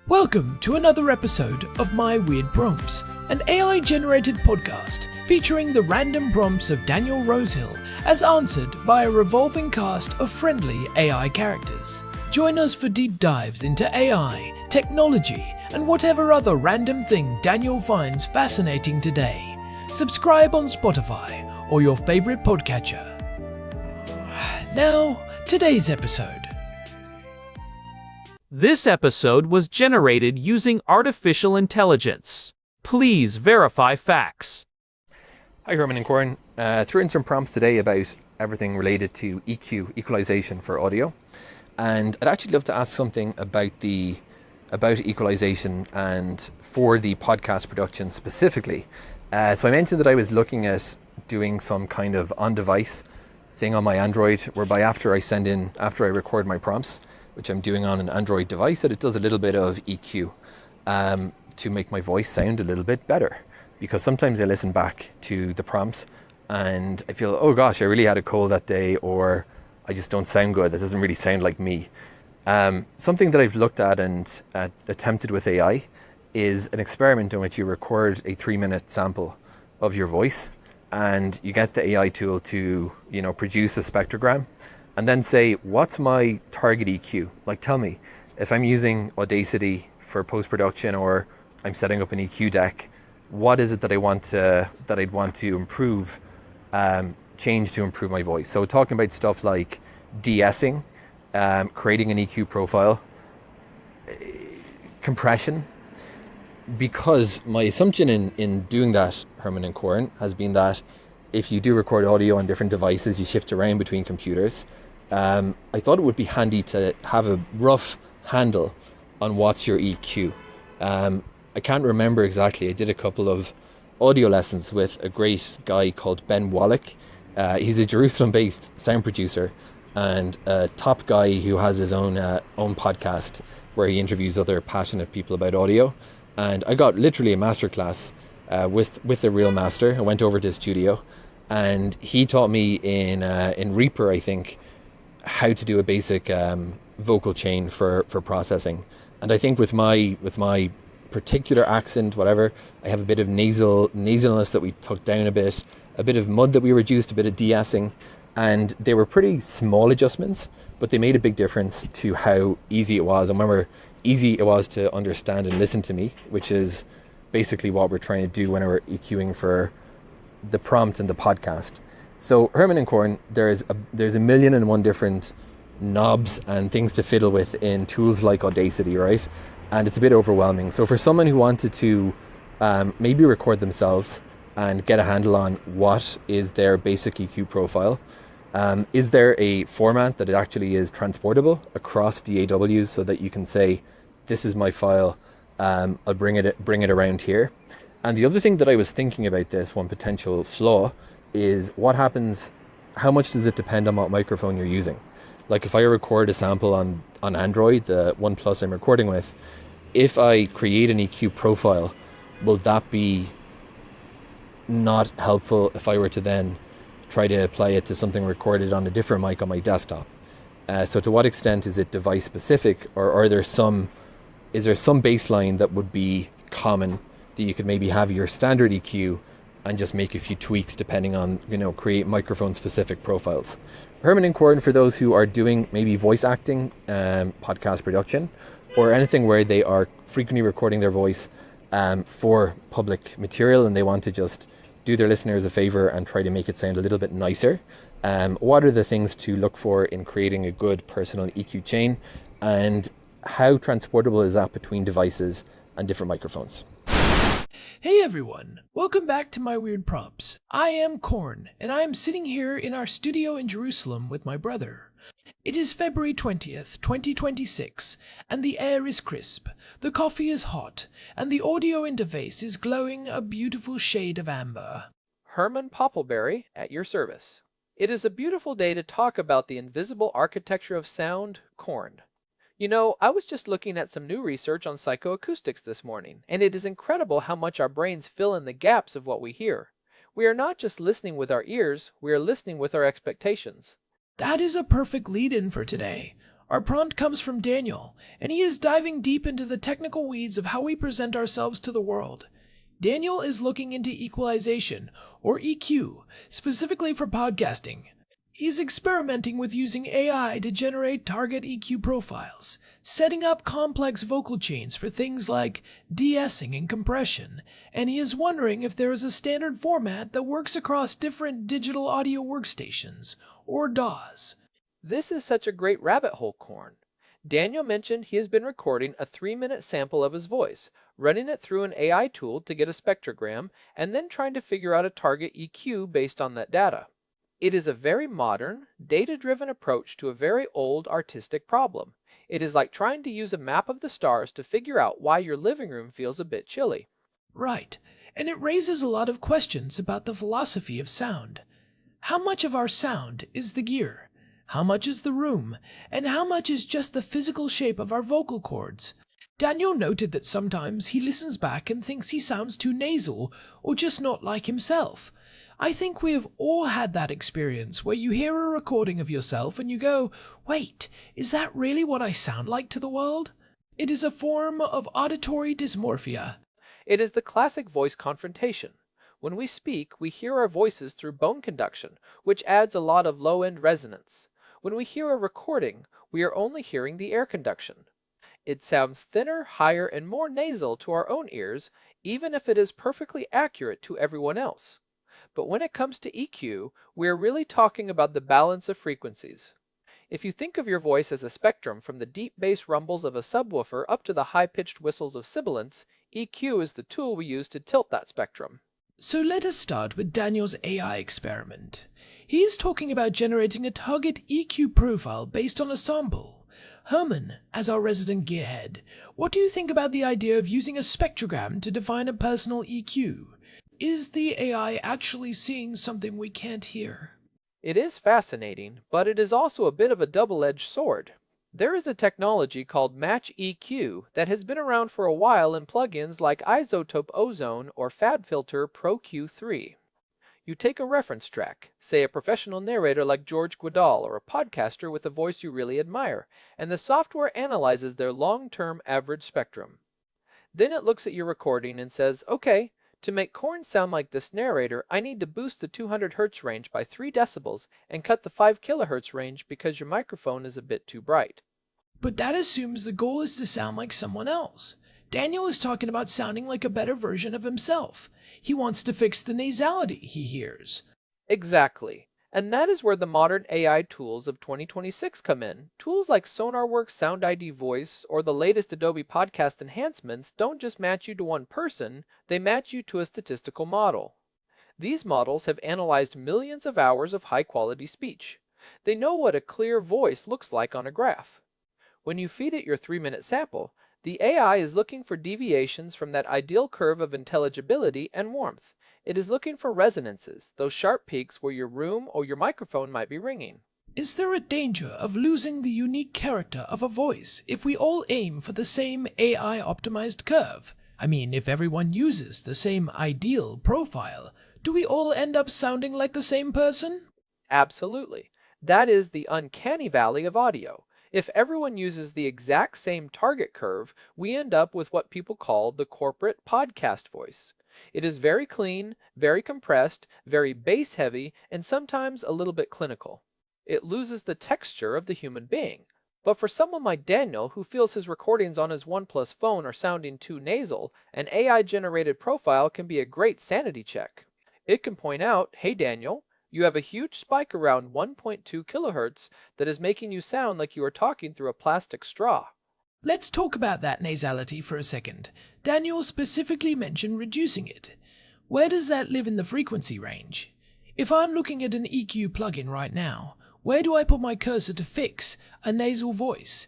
Welcome to another episode of My Weird Prompts, an AI-generated podcast featuring the random prompts of Daniel Rosehill as answered by a revolving cast of friendly AI characters. Join us for deep dives into AI, technology, and whatever other random thing Daniel finds fascinating today. Subscribe on Spotify or your favorite podcatcher. Now, today's episode. This episode was generated using artificial intelligence. Please verify facts. Hi Herman and Corin. Threw in some prompts today about everything related to EQ, equalization for audio. And I'd actually love to ask something about equalization and for the podcast production specifically. So I mentioned that I was looking at doing some kind of on-device thing on my Android, whereby after I record my prompts, which I'm doing on an Android device, that it does a little bit of EQ to make my voice sound a little bit better. Because sometimes I listen back to the prompts and I feel, oh gosh, I really had a cold that day, or I just don't sound good. That doesn't really sound like me. Something that I've looked at and attempted with AI is an experiment in which you record a 3-minute sample of your voice and you get the AI tool to, produce a spectrogram and then say, what's my target EQ? Like, tell me, if I'm using Audacity for post-production or I'm setting up an EQ deck, what is it that I'd want to improve, change to improve my voice? So talking about stuff like de-essing, creating an EQ profile, compression, because my assumption in doing that, Herman and Corin, has been that if you do record audio on different devices, you shift around between computers. I thought it would be handy to have a rough handle on what's your EQ. I can't remember exactly. I did a couple of audio lessons with a great guy called Ben Wallach. He's a Jerusalem-based sound producer and a top guy who has his own podcast where he interviews other passionate people about audio. And I got literally a masterclass with a real master. I went over to his studio and he taught me in Reaper, I think, how to do a basic vocal chain for processing. And I think with my particular accent, whatever, I have a bit of nasalness that we took down a bit of mud that we reduced, a bit of de-essing, and they were pretty small adjustments, but they made a big difference to how easy it was. And remember, easy it was to understand and listen to me, which is basically what we're trying to do when we're EQing for the prompt and the podcast. So Herman and Corin, there's a million and one different knobs and things to fiddle with in tools like Audacity, right? And it's a bit overwhelming. So for someone who wanted to maybe record themselves and get a handle on what is their basic EQ profile, is there a format that it actually is transportable across DAWs so that you can say, this is my file, I'll bring it around here. And the other thing that I was thinking about this, one potential flaw, is what happens, how much does it depend on what microphone you're using? Like if I record a sample on Android, the OnePlus I'm recording with, if I create an EQ profile, will that be not helpful if I were to then try to apply it to something recorded on a different mic on my desktop? So to what extent is it device specific, or is there some baseline that would be common that you could maybe have your standard EQ and just make a few tweaks depending on, create microphone specific profiles? Herman and Corin, for those who are doing maybe voice acting, podcast production, or anything where they are frequently recording their voice for public material and they want to just do their listeners a favor and try to make it sound a little bit nicer. What are the things to look for in creating a good personal EQ chain, and how transportable is that between devices and different microphones? Hey everyone, welcome back to My Weird Prompts. I am Korn, and I am sitting here in our studio in Jerusalem with my brother. It is February 20th, 2026, and the air is crisp, the coffee is hot, and the audio interface is glowing a beautiful shade of amber. Herman Poppleberry at your service. It is a beautiful day to talk about the invisible architecture of sound, Korn. I was just looking at some new research on psychoacoustics this morning, and it is incredible how much our brains fill in the gaps of what we hear. We are not just listening with our ears, we are listening with our expectations. That is a perfect lead-in for today. Our prompt comes from Daniel, and he is diving deep into the technical weeds of how we present ourselves to the world. Daniel is looking into equalization, or EQ, specifically for podcasting. He's experimenting with using AI to generate target EQ profiles, setting up complex vocal chains for things like de-essing and compression, and he is wondering if there is a standard format that works across different digital audio workstations, or DAWs. This is such a great rabbit hole, Corn. Daniel mentioned he has been recording a 3-minute sample of his voice, running it through an AI tool to get a spectrogram, and then trying to figure out a target EQ based on that data. It is a very modern, data-driven approach to a very old artistic problem. It is like trying to use a map of the stars to figure out why your living room feels a bit chilly. Right, and it raises a lot of questions about the philosophy of sound. How much of our sound is the gear? How much is the room? And how much is just the physical shape of our vocal cords? Daniel noted that sometimes he listens back and thinks he sounds too nasal or just not like himself. I think we have all had that experience where you hear a recording of yourself and you go, wait, is that really what I sound like to the world? It is a form of auditory dysmorphia. It is the classic voice confrontation. When we speak, we hear our voices through bone conduction, which adds a lot of low-end resonance. When we hear a recording, we are only hearing the air conduction. It sounds thinner, higher, and more nasal to our own ears, even if it is perfectly accurate to everyone else. But when it comes to EQ, we are really talking about the balance of frequencies. If you think of your voice as a spectrum from the deep bass rumbles of a subwoofer up to the high-pitched whistles of sibilants, EQ is the tool we use to tilt that spectrum. So let us start with Daniel's AI experiment. He is talking about generating a target EQ profile based on a sample. Herman, as our resident gearhead, what do you think about the idea of using a spectrogram to define a personal EQ? Is the AI actually seeing something we can't hear? It is fascinating, but it is also a bit of a double-edged sword. There is a technology called Match EQ that has been around for a while in plugins like Isotope Ozone or FabFilter Pro Q3. You take a reference track, say a professional narrator like George Guidall or a podcaster with a voice you really admire, and the software analyzes their long-term average spectrum. Then it looks at your recording and says, okay, to make Corn sound like this narrator, I need to boost the 200 Hz range by 3 decibels and cut the 5 kHz range because your microphone is a bit too bright. But that assumes the goal is to sound like someone else. Daniel is talking about sounding like a better version of himself. He wants to fix the nasality he hears. Exactly. And that is where the modern AI tools of 2026 come in. Tools like SonarWorks Sound ID Voice or the latest Adobe podcast enhancements don't just match you to one person, they match you to a statistical model. These models have analyzed millions of hours of high-quality speech. They know what a clear voice looks like on a graph. When you feed it your 3-minute sample, the AI is looking for deviations from that ideal curve of intelligibility and warmth. It is looking for resonances, those sharp peaks where your room or your microphone might be ringing. Is there a danger of losing the unique character of a voice if we all aim for the same AI-optimized curve? I mean, if everyone uses the same ideal profile, do we all end up sounding like the same person? Absolutely. That is the uncanny valley of audio. If everyone uses the exact same target curve, we end up with what people call the corporate podcast voice. It is very clean, very compressed, very bass heavy, and sometimes a little bit clinical. It loses the texture of the human being. But for someone like Daniel, who feels his recordings on his OnePlus phone are sounding too nasal, an AI-generated profile can be a great sanity check. It can point out, hey Daniel, you have a huge spike around 1.2 kilohertz that is making you sound like you are talking through a plastic straw. Let's talk about that nasality for a second. Daniel specifically mentioned reducing it. Where does that live in the frequency range? If I'm looking at an EQ plugin right now, where do I put my cursor to fix a nasal voice?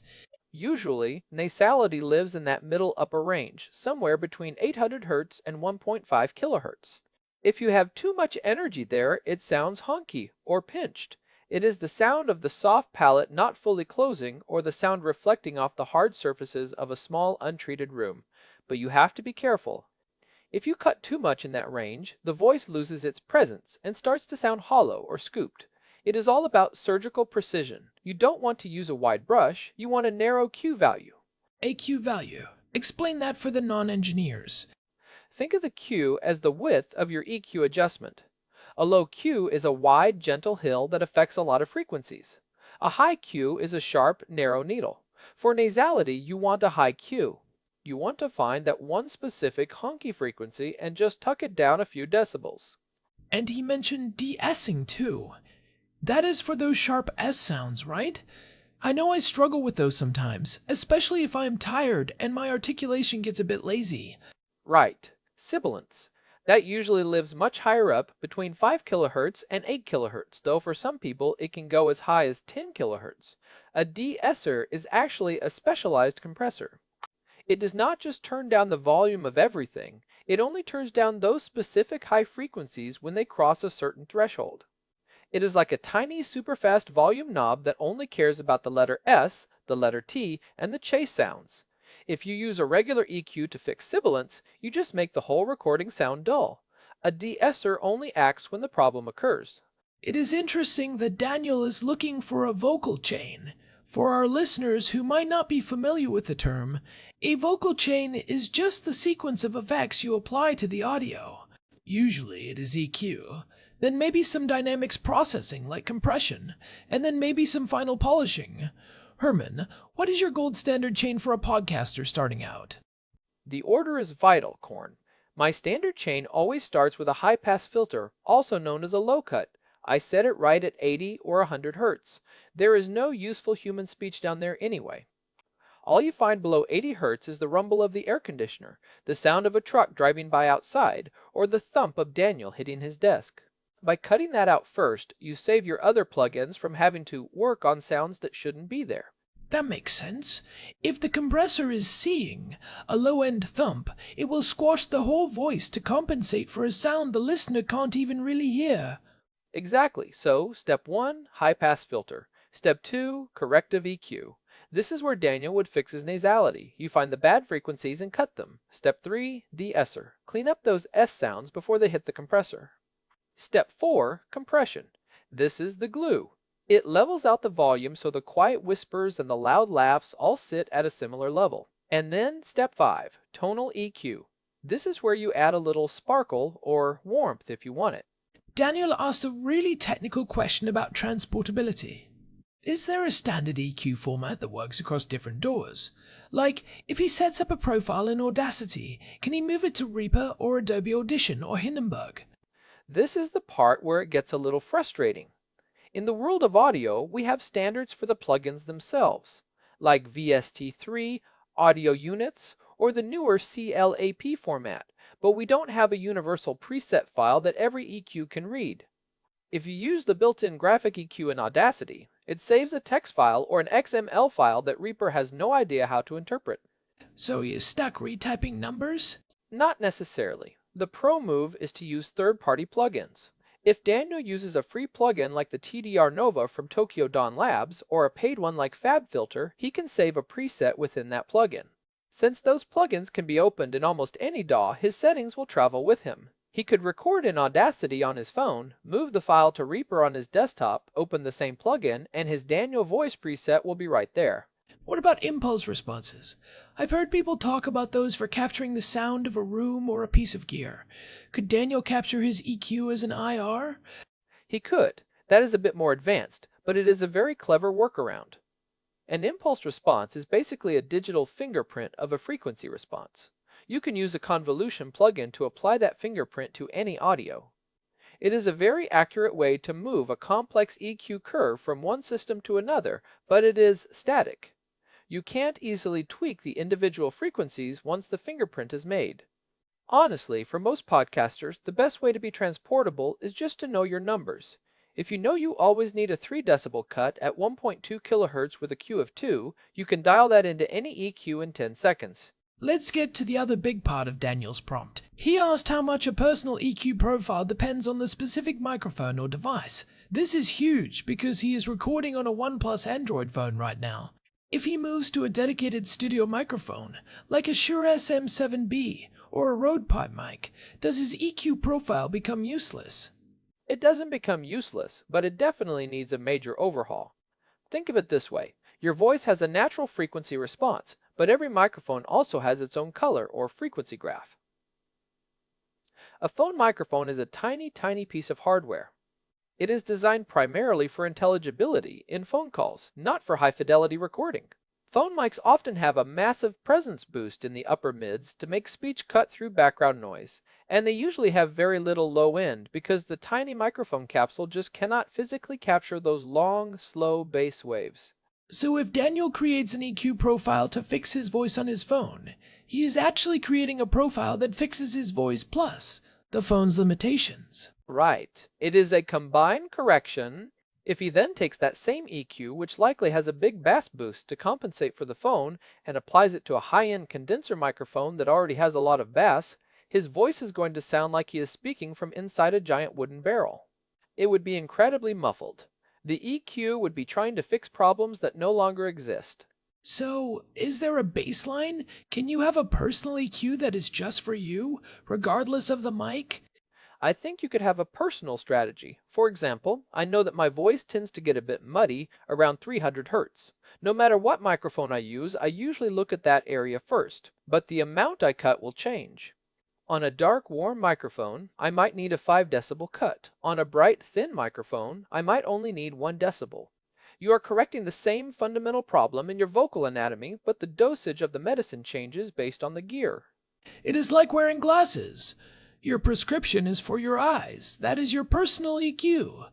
Usually, nasality lives in that middle upper range, somewhere between 800 Hz and 1.5 kHz. If you have too much energy there, it sounds honky or pinched. It is the sound of the soft palate not fully closing or the sound reflecting off the hard surfaces of a small untreated room. But you have to be careful. If you cut too much in that range, the voice loses its presence and starts to sound hollow or scooped. It is all about surgical precision. You don't want to use a wide brush, you want a narrow Q value. A Q value. Explain that for the non-engineers. Think of the Q as the width of your EQ adjustment. A low Q is a wide, gentle hill that affects a lot of frequencies. A high Q is a sharp, narrow needle. For nasality, you want a high Q. You want to find that one specific honky frequency and just tuck it down a few decibels. And he mentioned de-essing too. That is for those sharp S sounds, right? I know I struggle with those sometimes, especially if I am tired and my articulation gets a bit lazy. Right. Sibilance. That usually lives much higher up, between 5 kHz and 8 kHz, though for some people it can go as high as 10 kHz. A de-esser is actually a specialized compressor. It does not just turn down the volume of everything, it only turns down those specific high frequencies when they cross a certain threshold. It is like a tiny superfast volume knob that only cares about the letter S, the letter T, and the chase sounds. If you use a regular EQ to fix sibilance, you just make the whole recording sound dull. A de-esser only acts when the problem occurs. It is interesting that Daniel is looking for a vocal chain. For our listeners who might not be familiar with the term, a vocal chain is just the sequence of effects you apply to the audio. Usually it is EQ, then maybe some dynamics processing like compression, and then maybe some final polishing. Herman, what is your gold standard chain for a podcaster starting out? The order is vital, Korn. My standard chain always starts with a high-pass filter, also known as a low cut. I set it right at 80 or 100 Hz. There is no useful human speech down there anyway. All you find below 80 Hz is the rumble of the air conditioner, the sound of a truck driving by outside, or the thump of Daniel hitting his desk. By cutting that out first, you save your other plugins from having to work on sounds that shouldn't be there. That makes sense. If the compressor is seeing a low-end thump, it will squash the whole voice to compensate for a sound the listener can't even really hear. Exactly. So, step 1, high-pass filter. Step 2, corrective EQ. This is where Daniel would fix his nasality. You find the bad frequencies and cut them. Step 3, de-esser. Clean up those S sounds before they hit the compressor. Step 4, compression. This is the glue. It levels out the volume so the quiet whispers and the loud laughs all sit at a similar level. And then step 5, tonal EQ. This is where you add a little sparkle or warmth if you want it. Daniel asked a really technical question about transportability. Is there a standard EQ format that works across different DAWs? Like, if he sets up a profile in Audacity, can he move it to Reaper or Adobe Audition or Hindenburg? This is the part where it gets a little frustrating. In the world of audio, we have standards for the plugins themselves, like VST3, audio units, or the newer CLAP format, but we don't have a universal preset file that every EQ can read. If you use the built-in graphic EQ in Audacity, it saves a text file or an XML file that Reaper has no idea how to interpret. So he is stuck retyping numbers? Not necessarily. The pro move is to use third-party plugins. If Daniel uses a free plugin like the TDR Nova from Tokyo Dawn Labs, or a paid one like FabFilter, he can save a preset within that plugin. Since those plugins can be opened in almost any DAW, his settings will travel with him. He could record in Audacity on his phone, move the file to Reaper on his desktop, open the same plugin, and his Daniel voice preset will be right there. What about impulse responses? I've heard people talk about those for capturing the sound of a room or a piece of gear. Could Daniel capture his EQ as an IR? He could. That is a bit more advanced, but it is a very clever workaround. An impulse response is basically a digital fingerprint of a frequency response. You can use a convolution plugin to apply that fingerprint to any audio. It is a very accurate way to move a complex EQ curve from one system to another, but it is static. You can't easily tweak the individual frequencies once the fingerprint is made. Honestly, for most podcasters, the best way to be transportable is just to know your numbers. If you know you always need a 3 decibel cut at 1.2 kHz with a Q of 2, you can dial that into any EQ in 10 seconds. Let's get to the other big part of Daniel's prompt. He asked how much a personal EQ profile depends on the specific microphone or device. This is huge because he is recording on a OnePlus Android phone right now. If he moves to a dedicated studio microphone, like a Shure SM7B or a Rode pipe mic, does his EQ profile become useless? It doesn't become useless, but it definitely needs a major overhaul. Think of it this way. Your voice has a natural frequency response, but every microphone also has its own color or frequency graph. A phone microphone is a tiny, tiny piece of hardware. It is designed primarily for intelligibility in phone calls, not for high-fidelity recording. Phone mics often have a massive presence boost in the upper mids to make speech cut through background noise, and they usually have very little low end because the tiny microphone capsule just cannot physically capture those long, slow bass waves. So if Daniel creates an EQ profile to fix his voice on his phone, he is actually creating a profile that fixes his voice plus the phone's limitations. Right. It is a combined correction. If he then takes that same EQ, which likely has a big bass boost to compensate for the phone, and applies it to a high-end condenser microphone that already has a lot of bass, his voice is going to sound like he is speaking from inside a giant wooden barrel. It would be incredibly muffled. The EQ would be trying to fix problems that no longer exist. So, is there a baseline? Can you have a personal EQ that is just for you, regardless of the mic? I think you could have a personal strategy. For example, I know that my voice tends to get a bit muddy around 300 Hz. No matter what microphone I use, I usually look at that area first, but the amount I cut will change. On a dark, warm microphone, I might need a 5 decibel cut. On a bright, thin microphone, I might only need 1 decibel. You are correcting the same fundamental problem in your vocal anatomy, but the dosage of the medicine changes based on the gear. It is like wearing glasses. Your prescription is for your eyes. That is your personal EQ.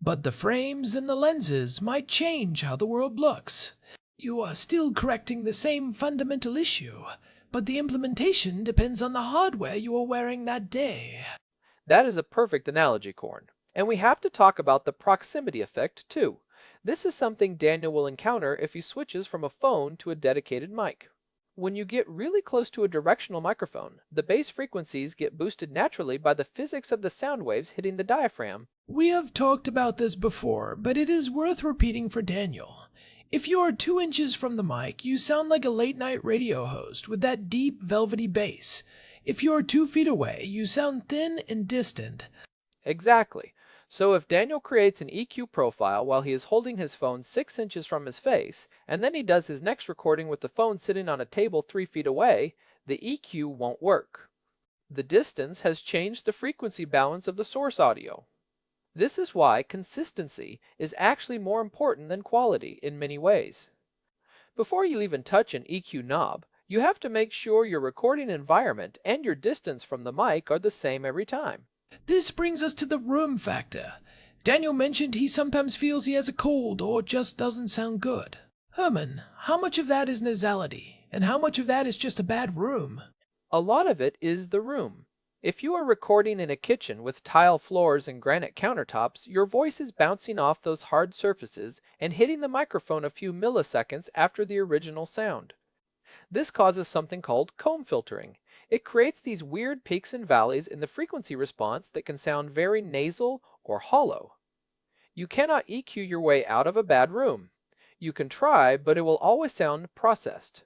But the frames and the lenses might change how the world looks. You are still correcting the same fundamental issue, but the implementation depends on the hardware you are wearing that day. That is a perfect analogy, Korn. And we have to talk about the proximity effect, too. This is something Daniel will encounter if he switches from a phone to a dedicated mic. When you get really close to a directional microphone, the bass frequencies get boosted naturally by the physics of the sound waves hitting the diaphragm. We have talked about this before, but it is worth repeating for Daniel. If you are 2 inches from the mic, you sound like a late-night radio host with that deep, velvety bass. If you are 2 feet away, you sound thin and distant. Exactly. So if Daniel creates an EQ profile while he is holding his phone 6 inches from his face, and then he does his next recording with the phone sitting on a table 3 feet away, the EQ won't work. The distance has changed the frequency balance of the source audio. This is why consistency is actually more important than quality in many ways. Before you even touch an EQ knob, you have to make sure your recording environment and your distance from the mic are the same every time. This brings us to the room factor. Daniel mentioned he sometimes feels he has a cold or just doesn't sound good. Herman, how much of that is nasality, and how much of that is just a bad room? A lot of it is the room. If you are recording in a kitchen with tile floors and granite countertops, your voice is bouncing off those hard surfaces and hitting the microphone a few milliseconds after the original sound. This causes something called comb filtering. It creates these weird peaks and valleys in the frequency response that can sound very nasal or hollow. You cannot EQ your way out of a bad room. You can try, but it will always sound processed.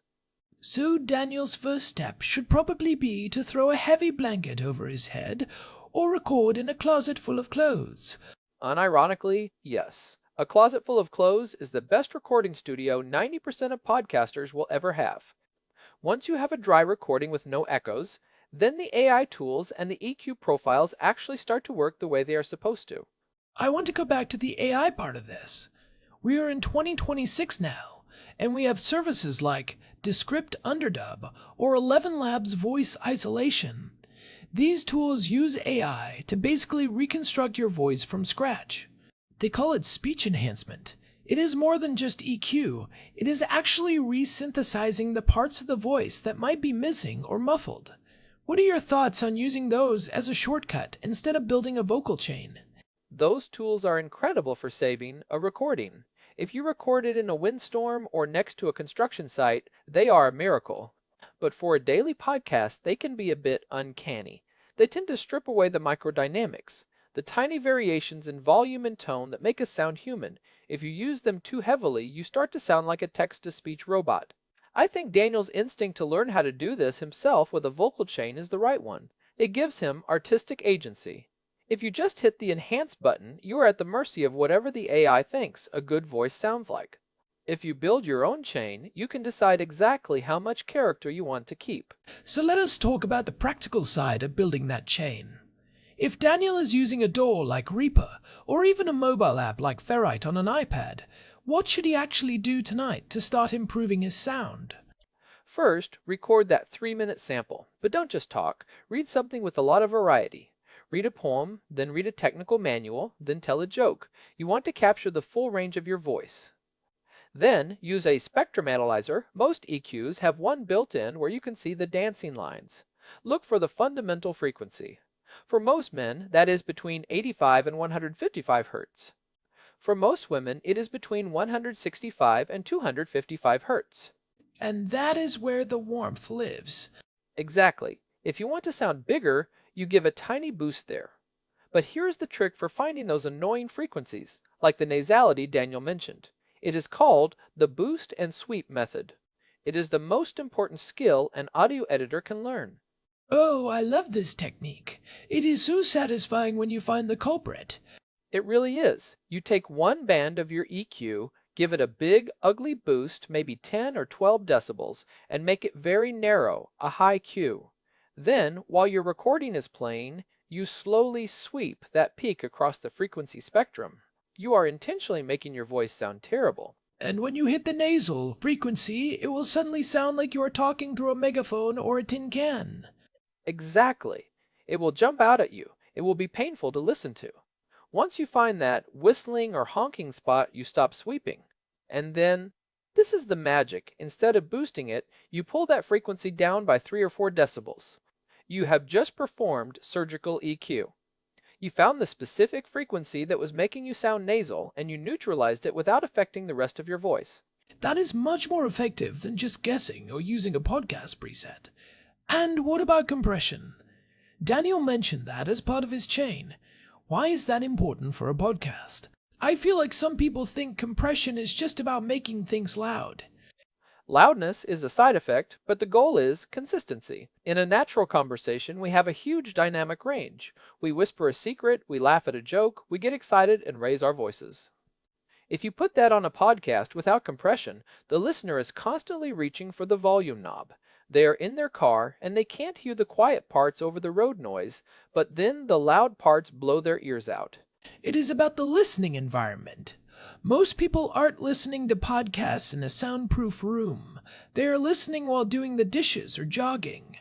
So Daniel's first step should probably be to throw a heavy blanket over his head or record in a closet full of clothes. Unironically, yes. A closet full of clothes is the best recording studio 90% of podcasters will ever have. Once you have a dry recording with no echoes, then the AI tools and the EQ profiles actually start to work the way they are supposed to. I want to go back to the AI part of this. We are in 2026 now, and we have services like Descript Underdub or 11 Labs Voice Isolation. These tools use AI to basically reconstruct your voice from scratch. They call it speech enhancement. It is more than just EQ. It is actually resynthesizing the parts of the voice that might be missing or muffled. What are your thoughts on using those as a shortcut instead of building a vocal chain? Those tools are incredible for saving a recording. If you record it in a windstorm or next to a construction site, they are a miracle. But for a daily podcast, they can be a bit uncanny. They tend to strip away the microdynamics, the tiny variations in volume and tone that make us sound human. If you use them too heavily, you start to sound like a text-to-speech robot. I think Daniel's instinct to learn how to do this himself with a vocal chain is the right one. It gives him artistic agency. If you just hit the Enhance button, you are at the mercy of whatever the AI thinks a good voice sounds like. If you build your own chain, you can decide exactly how much character you want to keep. So let us talk about the practical side of building that chain. If Daniel is using a DAW like Reaper, or even a mobile app like Ferrite on an iPad, what should he actually do tonight to start improving his sound? First, record that 3-minute sample, but don't just talk. Read something with a lot of variety. Read a poem, then read a technical manual, then tell a joke. You want to capture the full range of your voice. Then, use a spectrum analyzer. Most EQs have one built in where you can see the dancing lines. Look for the fundamental frequency. For most men, that is between 85 and 155 Hz. For most women, it is between 165 and 255 Hz. And that is where the warmth lives. Exactly. If you want to sound bigger, you give a tiny boost there. But here's the trick for finding those annoying frequencies, like the nasality Daniel mentioned. It is called the boost and sweep method. It is the most important skill an audio editor can learn. Oh, I love this technique. It is so satisfying when you find the culprit. It really is. You take one band of your EQ, give it a big, ugly boost, maybe 10 or 12 decibels, and make it very narrow, a high Q. Then, while your recording is playing, you slowly sweep that peak across the frequency spectrum. You are intentionally making your voice sound terrible. And when you hit the nasal frequency, it will suddenly sound like you are talking through a megaphone or a tin can. Exactly. It will jump out at you. It will be painful to listen to. Once you find that whistling or honking spot, you stop sweeping. And then, this is the magic. Instead of boosting it, you pull that frequency down by 3 or 4 decibels. You have just performed surgical EQ. You found the specific frequency that was making you sound nasal, and you neutralized it without affecting the rest of your voice. That is much more effective than just guessing or using a podcast preset. And what about compression? Daniel mentioned that as part of his chain. Why is that important for a podcast? I feel like some people think compression is just about making things loud. Loudness is a side effect, but the goal is consistency. In a natural conversation, we have a huge dynamic range. We whisper a secret, we laugh at a joke, we get excited and raise our voices. If you put that on a podcast without compression, the listener is constantly reaching for the volume knob. They are in their car and they can't hear the quiet parts over the road noise, but then the loud parts blow their ears out. It is about the listening environment. Most people aren't listening to podcasts in a soundproof room. They are listening while doing the dishes or jogging.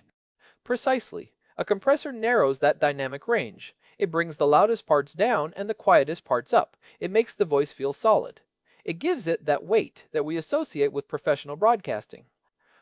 Precisely. A compressor narrows that dynamic range. It brings the loudest parts down and the quietest parts up. It makes the voice feel solid. It gives it that weight that we associate with professional broadcasting.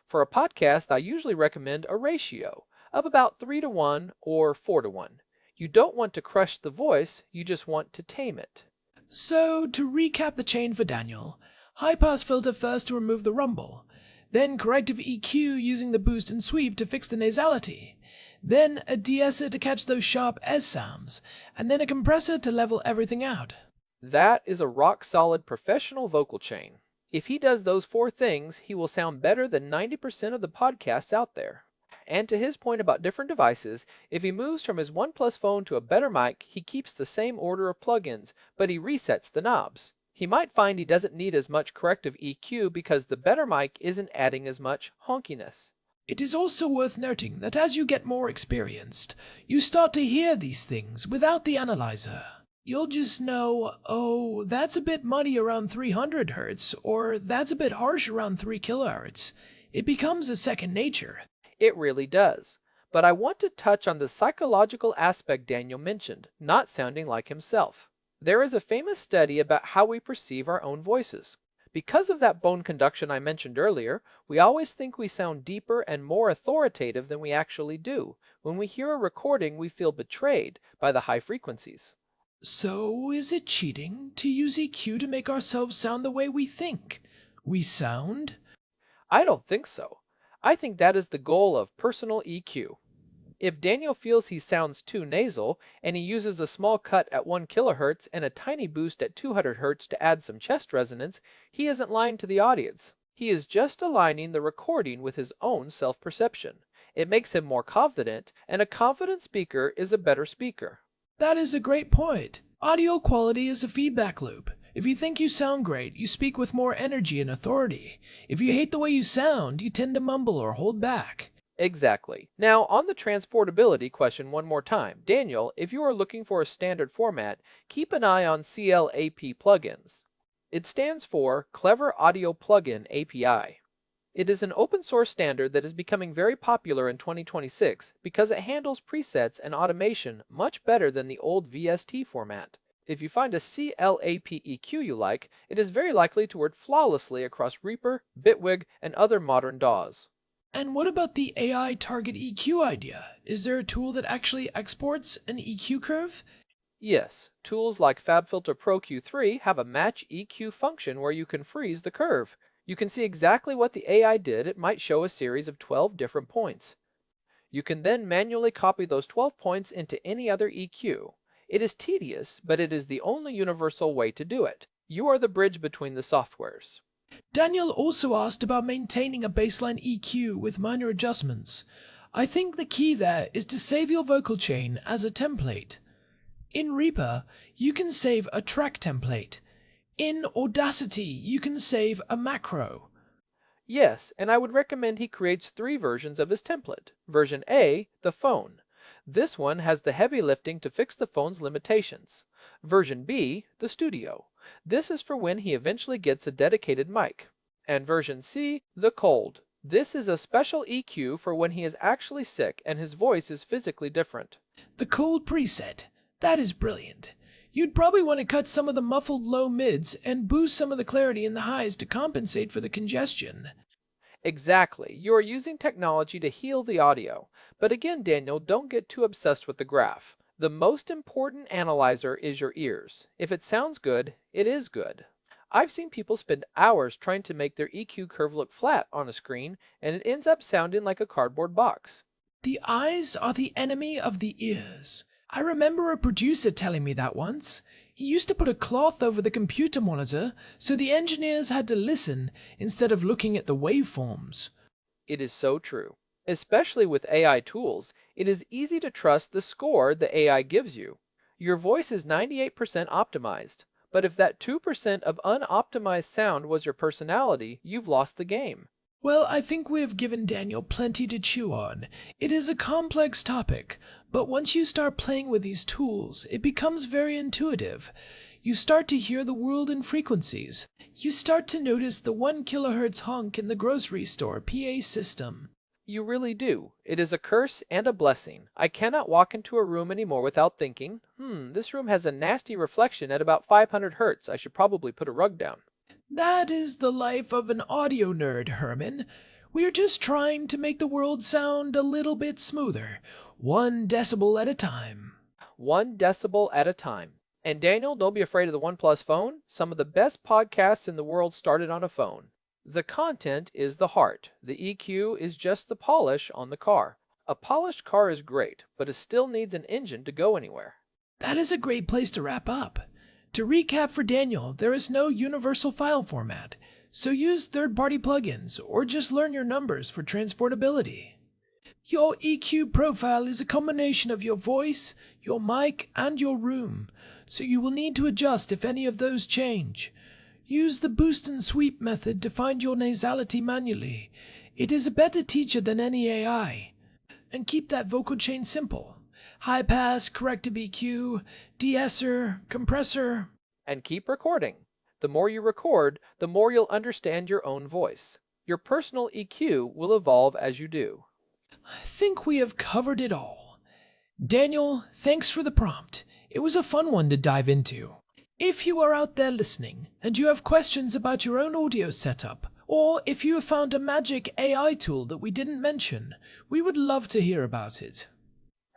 For a podcast, I usually recommend a ratio of about 3-to-1 or 4-to-1. You don't want to crush the voice, you just want to tame it. So, to recap the chain for Daniel, high-pass filter first to remove the rumble, then corrective EQ using the boost and sweep to fix the nasality, then a de-esser to catch those sharp S sounds, and then a compressor to level everything out. That is a rock-solid professional vocal chain. If he does those 4 things, he will sound better than 90% of the podcasts out there. And to his point about different devices, if he moves from his OnePlus phone to a better mic, he keeps the same order of plugins, but he resets the knobs. He might find he doesn't need as much corrective EQ because the better mic isn't adding as much honkiness. It is also worth noting that as you get more experienced, you start to hear these things without the analyzer. You'll just know, oh, that's a bit muddy around 300 Hz, or that's a bit harsh around 3 kHz. It becomes a second nature. It really does. But I want to touch on the psychological aspect Daniel mentioned, not sounding like himself. There is a famous study about how we perceive our own voices. Because of that bone conduction I mentioned earlier, we always think we sound deeper and more authoritative than we actually do. When we hear a recording, we feel betrayed by the high frequencies. So, is it cheating to use EQ to make ourselves sound the way we think we sound? I don't think so. I think that is the goal of personal EQ. If Daniel feels he sounds too nasal, and he uses a small cut at 1 kHz and a tiny boost at 200 Hz to add some chest resonance, he isn't lying to the audience. He is just aligning the recording with his own self-perception. It makes him more confident, and a confident speaker is a better speaker. That is a great point. Audio quality is a feedback loop. If you think you sound great, you speak with more energy and authority. If you hate the way you sound, you tend to mumble or hold back. Exactly. Now, on the transportability question one more time. Daniel, if you are looking for a standard format, keep an eye on CLAP plugins. It stands for Clever Audio Plugin API. It is an open source standard that is becoming very popular in 2026 because it handles presets and automation much better than the old VST format. If you find a CLAP EQ you like, it is very likely to work flawlessly across Reaper, Bitwig, and other modern DAWs. And what about the AI target EQ idea? Is there a tool that actually exports an EQ curve? Yes, tools like FabFilter Pro Q3 have a match EQ function where you can freeze the curve. You can see exactly what the AI did. It might show a series of 12 different points. You can then manually copy those 12 points into any other EQ. It is tedious, but it is the only universal way to do it. You are the bridge between the softwares. Daniel also asked about maintaining a baseline EQ with minor adjustments. I think the key there is to save your vocal chain as a template. In Reaper, you can save a track template. In Audacity, you can save a macro. Yes, and I would recommend he creates 3 versions of his template. Version A, the phone. This one has the heavy lifting to fix the phone's limitations. Version B, the studio. This is for when he eventually gets a dedicated mic. And version C, the cold. This is a special EQ for when he is actually sick and his voice is physically different. The cold preset. That is brilliant. You'd probably want to cut some of the muffled low mids and boost some of the clarity in the highs to compensate for the congestion. Exactly. You are using technology to heal the audio. But again, Daniel, don't get too obsessed with the graph. The most important analyzer is your ears. If it sounds good, it is good. I've seen people spend hours trying to make their EQ curve look flat on a screen, and it ends up sounding like a cardboard box. The eyes are the enemy of the ears. I remember a producer telling me that once. He used to put a cloth over the computer monitor so the engineers had to listen instead of looking at the waveforms. It is so true. Especially with AI tools, it is easy to trust the score the AI gives you. Your voice is 98% optimized, but if that 2% of unoptimized sound was your personality, you've lost the game. Well, I think we have given Daniel plenty to chew on. It is a complex topic, but once you start playing with these tools, it becomes very intuitive. You start to hear the world in frequencies. You start to notice the 1 kilohertz honk in the grocery store PA system. You really do. It is a curse and a blessing. I cannot walk into a room anymore without thinking, this room has a nasty reflection at about 500 hertz. I should probably put a rug down. That is the life of an audio nerd, Herman. We're just trying to make the world sound a little bit smoother, 1 decibel at a time. 1 decibel at a time. And Daniel, don't be afraid of the OnePlus phone. Some of the best podcasts in the world started on a phone. The content is the heart. The EQ is just the polish on the car. A polished car is great, but it still needs an engine to go anywhere. That is a great place to wrap up. To recap for Daniel, there is no universal file format, so use third-party plugins or just learn your numbers for transportability. Your EQ profile is a combination of your voice, your mic, and your room, so you will need to adjust if any of those change. Use the boost and sweep method to find your nasality manually. It is a better teacher than any AI. And keep that vocal chain simple. High pass, corrective EQ, de-esser, compressor. And keep recording. The more you record, the more you'll understand your own voice. Your personal EQ will evolve as you do. I think we have covered it all. Daniel, thanks for the prompt. It was a fun one to dive into. If you are out there listening and you have questions about your own audio setup, or if you have found a magic AI tool that we didn't mention, we would love to hear about it.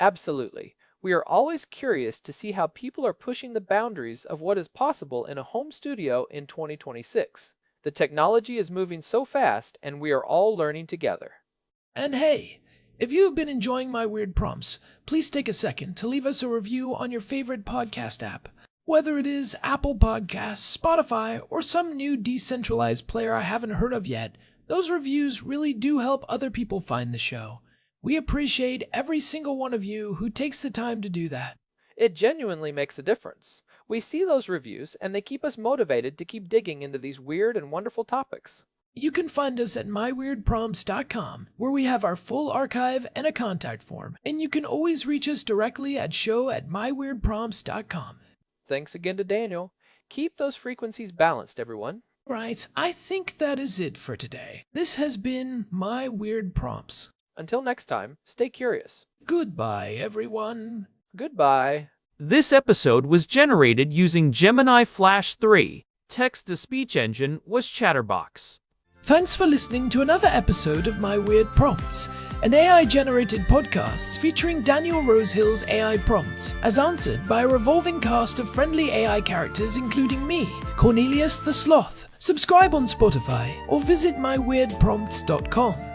Absolutely. We are always curious to see how people are pushing the boundaries of what is possible in a home studio in 2026. The technology is moving so fast, and we are all learning together. And hey, if you have been enjoying my weird prompts, please take a second to leave us a review on your favorite podcast app. Whether it is Apple Podcasts, Spotify, or some new decentralized player I haven't heard of yet, those reviews really do help other people find the show. We appreciate every single one of you who takes the time to do that. It genuinely makes a difference. We see those reviews and they keep us motivated to keep digging into these weird and wonderful topics. You can find us at myweirdprompts.com, where we have our full archive and a contact form, and you can always reach us directly at show@myweirdprompts.com. Thanks again to Daniel. Keep those frequencies balanced, everyone. Right, I think that is it for today. This has been My Weird Prompts. Until next time, stay curious. Goodbye, everyone. Goodbye. This episode was generated using Gemini Flash 3. Text-to-speech engine was Chatterbox. Thanks for listening to another episode of My Weird Prompts, an AI-generated podcast featuring Daniel Rosehill's AI prompts, as answered by a revolving cast of friendly AI characters including me, Cornelius the Sloth. Subscribe on Spotify or visit myweirdprompts.com.